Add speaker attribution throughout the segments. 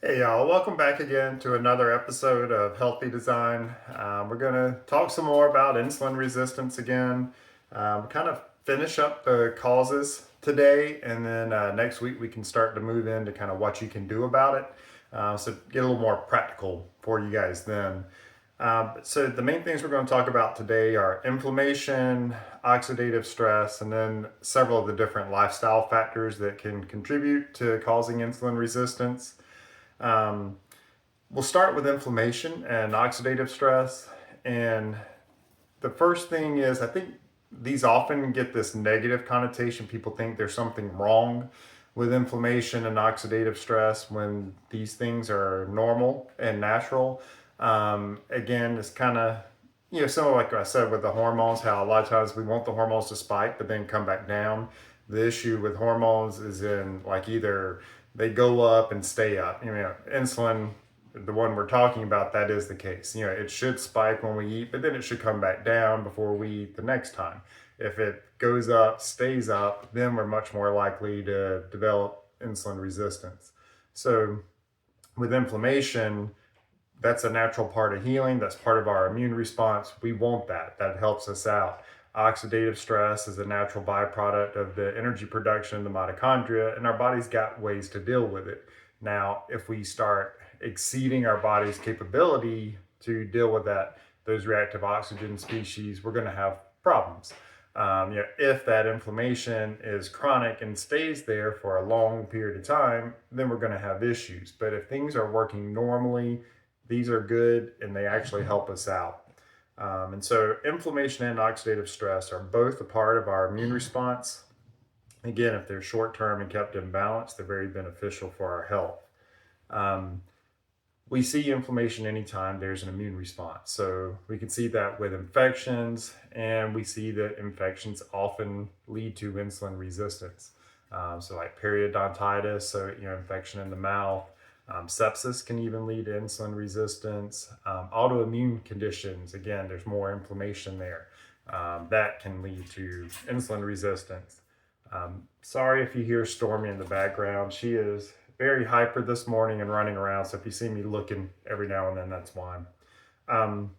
Speaker 1: Hey y'all, welcome back again to another episode of Healthy Design. We're going to talk some more about insulin resistance again, kind of finish up the causes today, and then next week we can start to move into kind of what you can do about it. So get a little more practical for you guys then. So the main things we're going to talk about today are inflammation, oxidative stress, and then several of the different lifestyle factors that can contribute to causing insulin resistance. Um, we'll start with inflammation and oxidative stress. And the first thing is, I think these often get this negative connotation. People think there's something wrong with inflammation and oxidative stress when these things are normal and natural. Again, it's kind of, similar like I said with the hormones, how a lot of times we want the hormones to spike but then come back down. The issue with hormones is in like either they go up and stay up. Insulin, the one we're talking about, that is the case. It should spike when we eat, but then it should come back down before we eat the next time. If it goes up, stays up, then we're much more likely to develop insulin resistance. So with inflammation, that's a natural part of healing. That's part of our immune response. We want that. That helps us out. Oxidative stress is a natural byproduct of the energy production in the mitochondria, and our body's got ways to deal with it. Now, if we start exceeding our body's capability to deal with those reactive oxygen species, we're going to have problems. If that inflammation is chronic and stays there for a long period of time, then we're going to have issues. But if things are working normally, these are good and they actually help us out. And so, inflammation and oxidative stress are both a part of our immune response. Again, if they're short term and kept in balance, they're very beneficial for our health. Um, we see inflammation anytime there's an immune response. So we can see that with infections, and we see that infections often lead to insulin resistance. So like periodontitis, so infection in the mouth. Sepsis can even lead to insulin resistance. Autoimmune conditions, again, there's more inflammation there. That can lead to insulin resistance. Sorry if you hear Stormy in the background. She is very hyper this morning and running around. So if you see me looking every now and then, that's why. Um,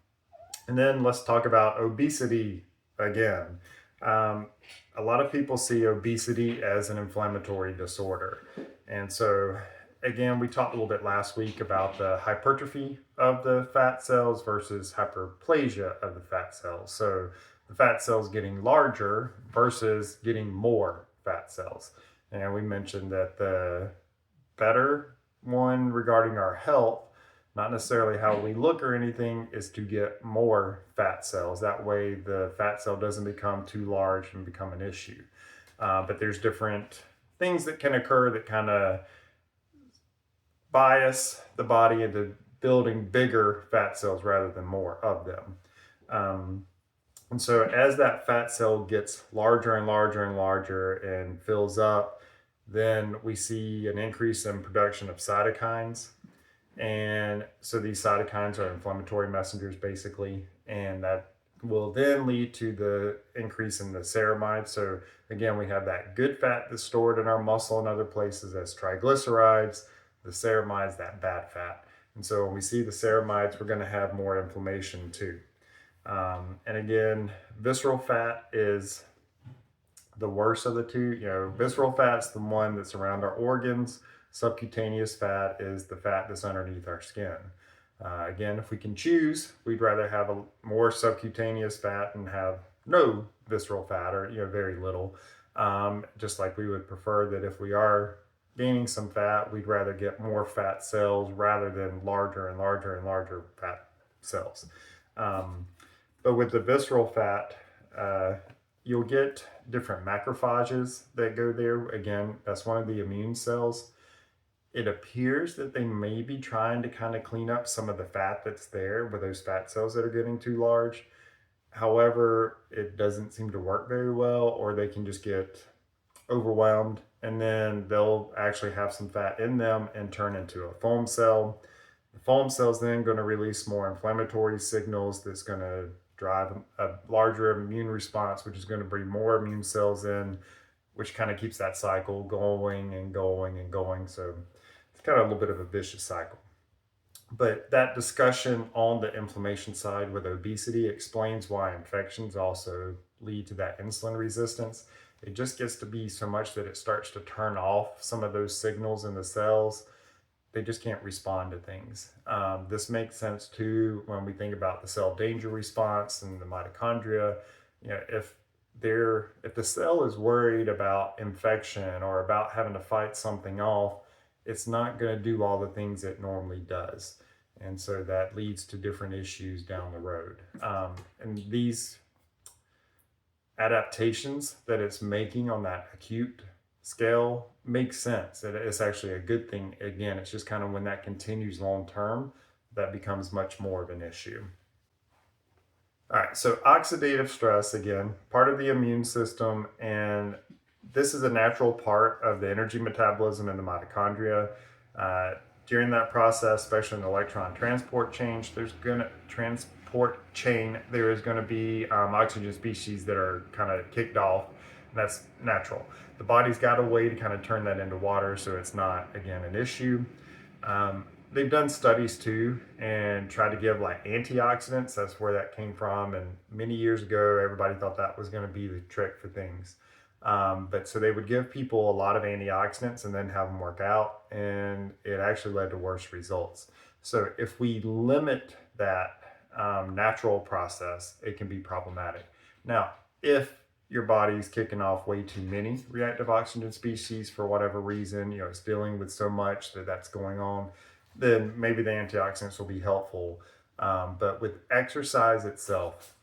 Speaker 1: and then let's talk about obesity again. Um, a lot of people see obesity as an inflammatory disorder. And so, again, we talked a little bit last week about the hypertrophy of the fat cells versus hyperplasia of the fat cells. So, the fat cells getting larger versus getting more fat cells. And we mentioned that the better one regarding our health, not necessarily how we look or anything, is to get more fat cells. That way, the fat cell doesn't become too large and become an issue. But there's different things that can occur that kind of bias the body into building bigger fat cells rather than more of them. And so, as that fat cell gets larger and larger and larger and fills up, then we see an increase in production of cytokines. And so these cytokines are inflammatory messengers, basically, and that will then lead to the increase in the ceramides. So again, we have that good fat that's stored in our muscle and other places as triglycerides, the ceramides, that bad fat. And so when we see the ceramides, we're going to have more inflammation too. And again, visceral fat is the worst of the two. Visceral fat's the one that's around our organs. Subcutaneous fat is the fat that's underneath our skin. Again, if we can choose, we'd rather have a more subcutaneous fat and have no visceral fat, or very little. Just like we would prefer that if we are gaining some fat, we'd rather get more fat cells rather than larger and larger and larger fat cells. But with the visceral fat, you'll get different macrophages that go there. Again, that's one of the immune cells. It appears that they may be trying to kind of clean up some of the fat that's there with those fat cells that are getting too large. However, it doesn't seem to work very well, or they can just get overwhelmed and then they'll actually have some fat in them and turn into a foam cell. The foam cell is then going to release more inflammatory signals that's going to drive a larger immune response, which is going to bring more immune cells in, which kind of keeps that cycle going and going and going. So it's kind of a little bit of a vicious cycle. But that discussion on the inflammation side with obesity explains why infections also lead to that insulin resistance. It just gets to be so much that it starts to turn off some of those signals in the cells. They just can't respond to things. This makes sense too when we think about the cell danger response and the mitochondria. If the cell is worried about infection or about having to fight something off, it's not going to do all the things it normally does. And so that leads to different issues down the road. And these adaptations that it's making on that acute scale makes sense. It's actually a good thing. Again, it's just kind of when that continues long term, that becomes much more of an issue. All right, so oxidative stress, again, part of the immune system, and this is a natural part of the energy metabolism in the mitochondria. During that process, especially in the electron transport chain, there is going to be oxygen species that are kind of kicked off. And that's natural. The body's got a way to kind of turn that into water, so it's not, again, an issue. They've done studies too and tried to give like antioxidants. That's where that came from. And many years ago, everybody thought that was going to be the trick for things. But so they would give people a lot of antioxidants and then have them work out, and it actually led to worse results. So if we limit that natural process, it can be problematic. Now, if your body's kicking off way too many reactive oxygen species for whatever reason, it's dealing with so much that's going on, then maybe the antioxidants will be helpful. But with exercise itself,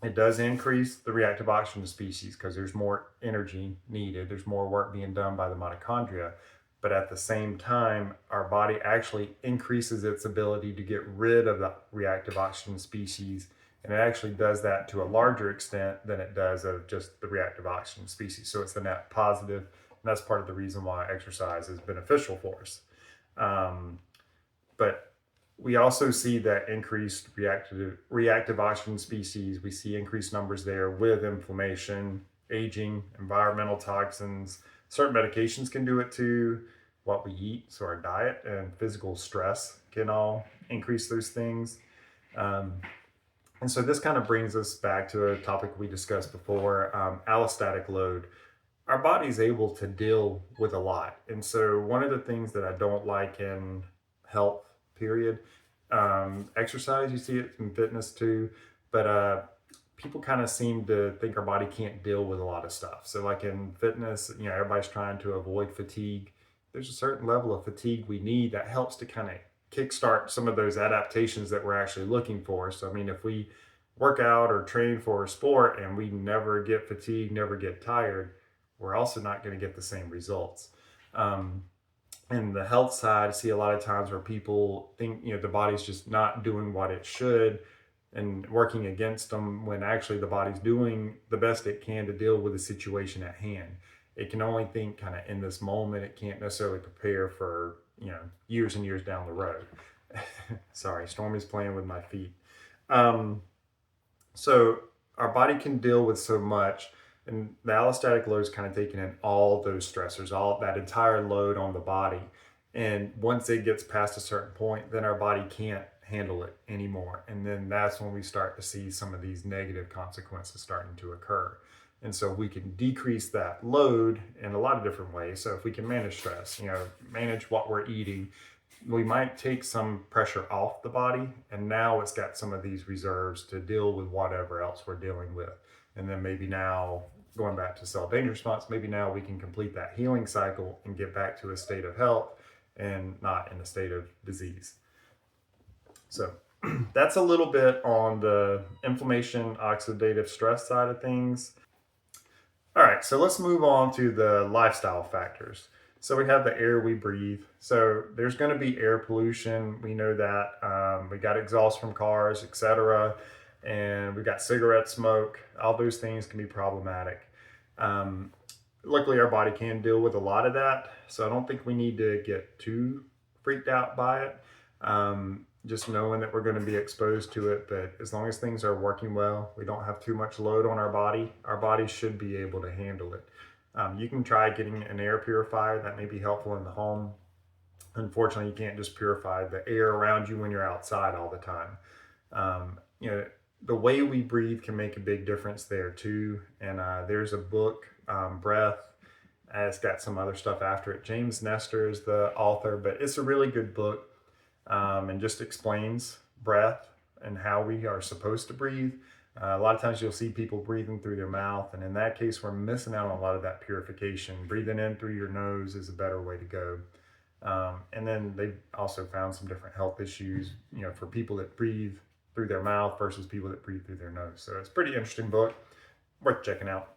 Speaker 1: it does increase the reactive oxygen species because there's more energy needed. There's more work being done by the mitochondria. But at the same time, our body actually increases its ability to get rid of the reactive oxygen species. And it actually does that to a larger extent than it does of just the reactive oxygen species. So it's the net positive. And that's part of the reason why exercise is beneficial for us. But we also see that increased reactive oxygen species. We see increased numbers there with inflammation, aging, environmental toxins. Certain medications can do it too. What we eat, so our diet and physical stress can all increase those things. And so this kind of brings us back to a topic we discussed before, allostatic load. Our body's able to deal with a lot. And so one of the things that I don't like in health, period, exercise, you see it in fitness too, but people kind of seem to think our body can't deal with a lot of stuff. So like in fitness, everybody's trying to avoid fatigue. There's a certain level of fatigue we need that helps to kind of kickstart some of those adaptations that we're actually looking for. So, I mean, if we work out or train for a sport and we never get fatigued, never get tired, we're also not going to get the same results. In the health side, I see a lot of times where people think, the body's just not doing what it should and working against them when actually the body's doing the best it can to deal with the situation at hand. It can only think kind of in this moment. It can't necessarily prepare for, years and years down the road. Sorry, Stormy's playing with my feet. So our body can deal with so much, and the allostatic load is kind of taking in all those stressors, all that entire load on the body. And once it gets past a certain point, then our body can't handle it anymore. And then that's when we start to see some of these negative consequences starting to occur. And so we can decrease that load in a lot of different ways. So if we can manage stress, manage what we're eating, we might take some pressure off the body. And now it's got some of these reserves to deal with whatever else we're dealing with. And then maybe now, going back to cell danger response, maybe now we can complete that healing cycle and get back to a state of health and not in a state of disease. So that's a little bit on the inflammation, oxidative stress side of things. All right, so let's move on to the lifestyle factors. So we have the air we breathe. So there's going to be air pollution. We know that. We got exhaust from cars, etc. And we got cigarette smoke. All those things can be problematic. Luckily, our body can deal with a lot of that. So I don't think we need to get too freaked out by it. Just knowing that we're going to be exposed to it. But as long as things are working well, we don't have too much load on our body should be able to handle it. You can try getting an air purifier. That may be helpful in the home. Unfortunately, you can't just purify the air around you when you're outside all the time. You know, the way we breathe can make a big difference there too. And there's a book, Breath. It's got some other stuff after it. James Nestor is the author, but it's a really good book, and just explains breath and how we are supposed to breathe. A lot of times you'll see people breathing through their mouth, and in that case, we're missing out on a lot of that purification. Breathing in through your nose is a better way to go. And then they've also found some different health issues, for people that breathe through their mouth versus people that breathe through their nose. So it's a pretty interesting book, worth checking out.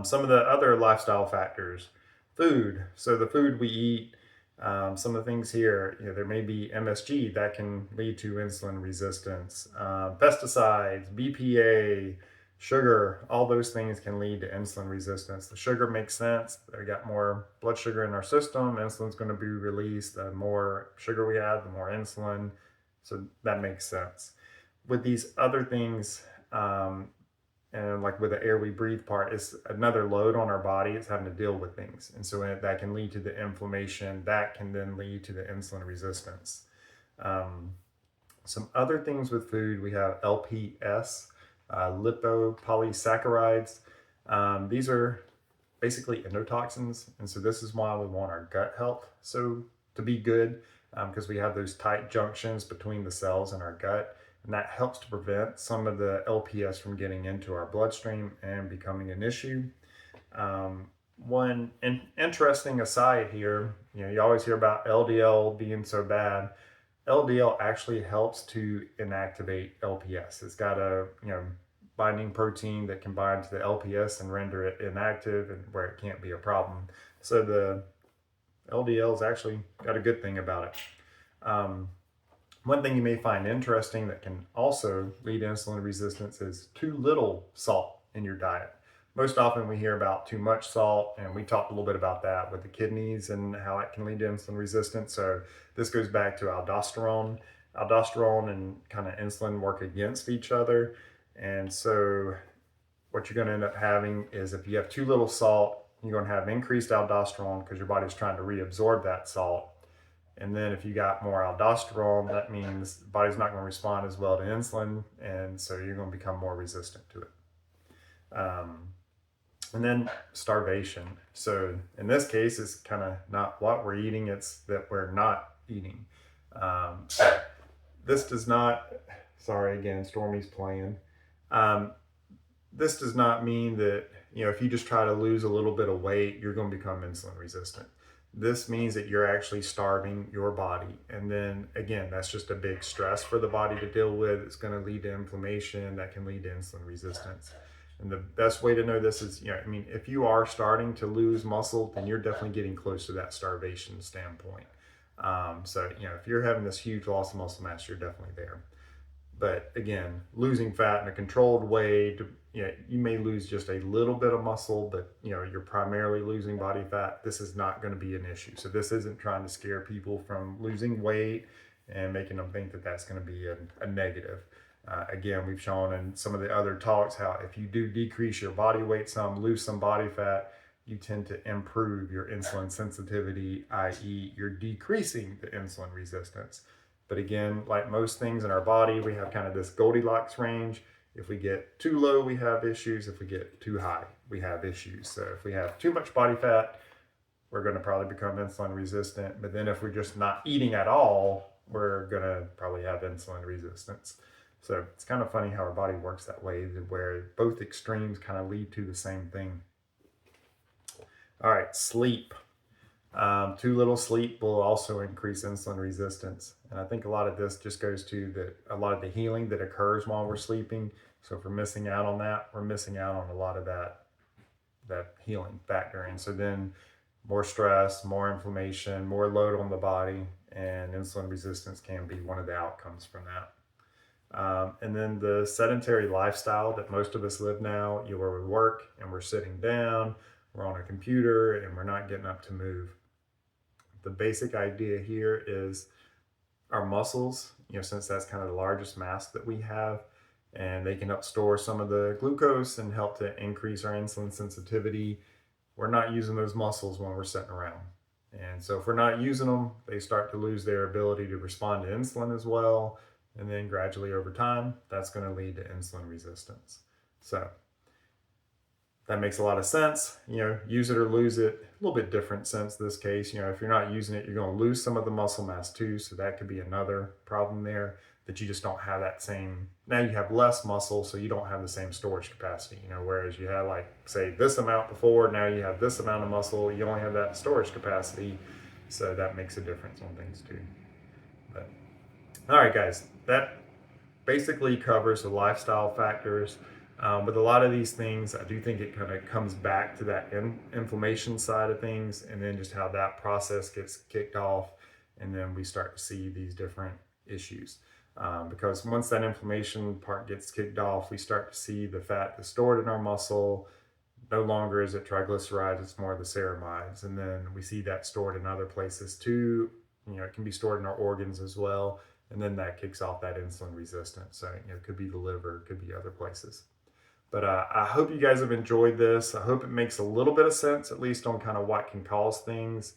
Speaker 1: Some of the other lifestyle factors, food. So the food we eat, some of the things here, there may be MSG that can lead to insulin resistance, pesticides, BPA, sugar, all those things can lead to insulin resistance. The sugar makes sense. We got more blood sugar in our system. Insulin's going to be released. The more sugar we have, the more insulin. So that makes sense. With these other things, and like with the air we breathe part, it's another load on our body. It's having to deal with things. And so that can lead to the inflammation. That can then lead to the insulin resistance. Some other things with food, we have LPS, lipopolysaccharides. These are basically endotoxins. And so this is why we want our gut health to be good, because we have those tight junctions between the cells in our gut. And that helps to prevent some of the LPS from getting into our bloodstream and becoming an issue. One interesting aside here, you always hear about LDL being so bad. LDL actually helps to inactivate LPS. It's got a binding protein that can bind to the LPS and render it inactive, and where it can't be a problem. So the LDL's actually got a good thing about it. One thing you may find interesting that can also lead to insulin resistance is too little salt in your diet. Most often we hear about too much salt, and we talked a little bit about that with the kidneys and how it can lead to insulin resistance. So this goes back to aldosterone. Aldosterone and kind of insulin work against each other. And so what you're going to end up having is, if you have too little salt, you're going to have increased aldosterone because your body's trying to reabsorb that salt. And then if you got more aldosterone, that means the body's not going to respond as well to insulin, and so you're going to become more resistant to it. And then starvation. So in this case, it's kind of not what we're eating, it's that we're not eating. This does not, sorry again, Stormy's playing. This does not mean that, if you just try to lose a little bit of weight, you're going to become insulin resistant. This means that you're actually starving your body. And then again, that's just a big stress for the body to deal with. It's going to lead to inflammation that can lead to insulin resistance. And the best way to know this is, if you are starting to lose muscle, then you're definitely getting close to that starvation standpoint. So, if you're having this huge loss of muscle mass, you're definitely there. But again, losing fat in a controlled way, you may lose just a little bit of muscle, but you're primarily losing body fat. This is not going to be an issue. So this isn't trying to scare people from losing weight and making them think that that's going to be a negative. Again, we've shown in some of the other talks how if you do decrease your body weight some, lose some body fat, you tend to improve your insulin sensitivity, i.e. you're decreasing the insulin resistance. But again, like most things in our body, we have kind of this Goldilocks range. If we get too low, we have issues. If we get too high, we have issues. So if we have too much body fat, we're going to probably become insulin resistant. But then if we're just not eating at all, we're going to probably have insulin resistance. So it's kind of funny how our body works that way, where both extremes kind of lead to the same thing. All right, sleep. Too little sleep will also increase insulin resistance. And I think a lot of this just goes to a lot of the healing that occurs while we're sleeping. So if we're missing out on that, we're missing out on a lot of that healing factor. And so then more stress, more inflammation, more load on the body, and insulin resistance can be one of the outcomes from that. And then the sedentary lifestyle that most of us live now, where we work and we're sitting down, we're on a computer, and we're not getting up to move. The basic idea here is our muscles, since that's kind of the largest mass that we have, and they can help store some of the glucose and help to increase our insulin sensitivity. We're not using those muscles when we're sitting around. And so if we're not using them, they start to lose their ability to respond to insulin as well. And then gradually over time, that's going to lead to insulin resistance. So that makes a lot of sense. Use it or lose it. A little bit different sense this case. If you're not using it, you're going to lose some of the muscle mass too. So that could be another problem there, that you just don't have that same. Now you have less muscle, so you don't have the same storage capacity. Whereas you had, like, say, this amount before, now you have this amount of muscle. You only have that storage capacity. So that makes a difference on things too. But all right, guys, that basically covers the lifestyle factors. With a lot of these things, I do think it kind of comes back to that inflammation side of things, and then just how that process gets kicked off, and then we start to see these different issues. Because once that inflammation part gets kicked off, we start to see the fat that's stored in our muscle. No longer is it triglycerides, it's more the ceramides. And then we see that stored in other places too. It can be stored in our organs as well. And then that kicks off that insulin resistance. So, it could be the liver, it could be other places. But I hope you guys have enjoyed this. I hope it makes a little bit of sense, at least on kind of what can cause things.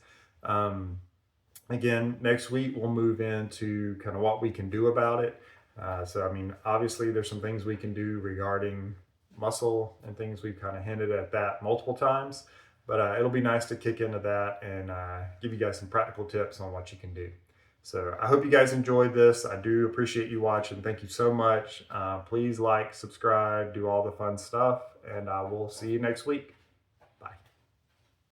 Speaker 1: Again, next week we'll move into kind of what we can do about it. So, I mean, obviously there's some things we can do regarding muscle and things. We've kind of hinted at that multiple times. But it'll be nice to kick into that and give you guys some practical tips on what you can do. So I hope you guys enjoyed this. I do appreciate you watching. Thank you so much. Please like, subscribe, do all the fun stuff, and I will see you next week.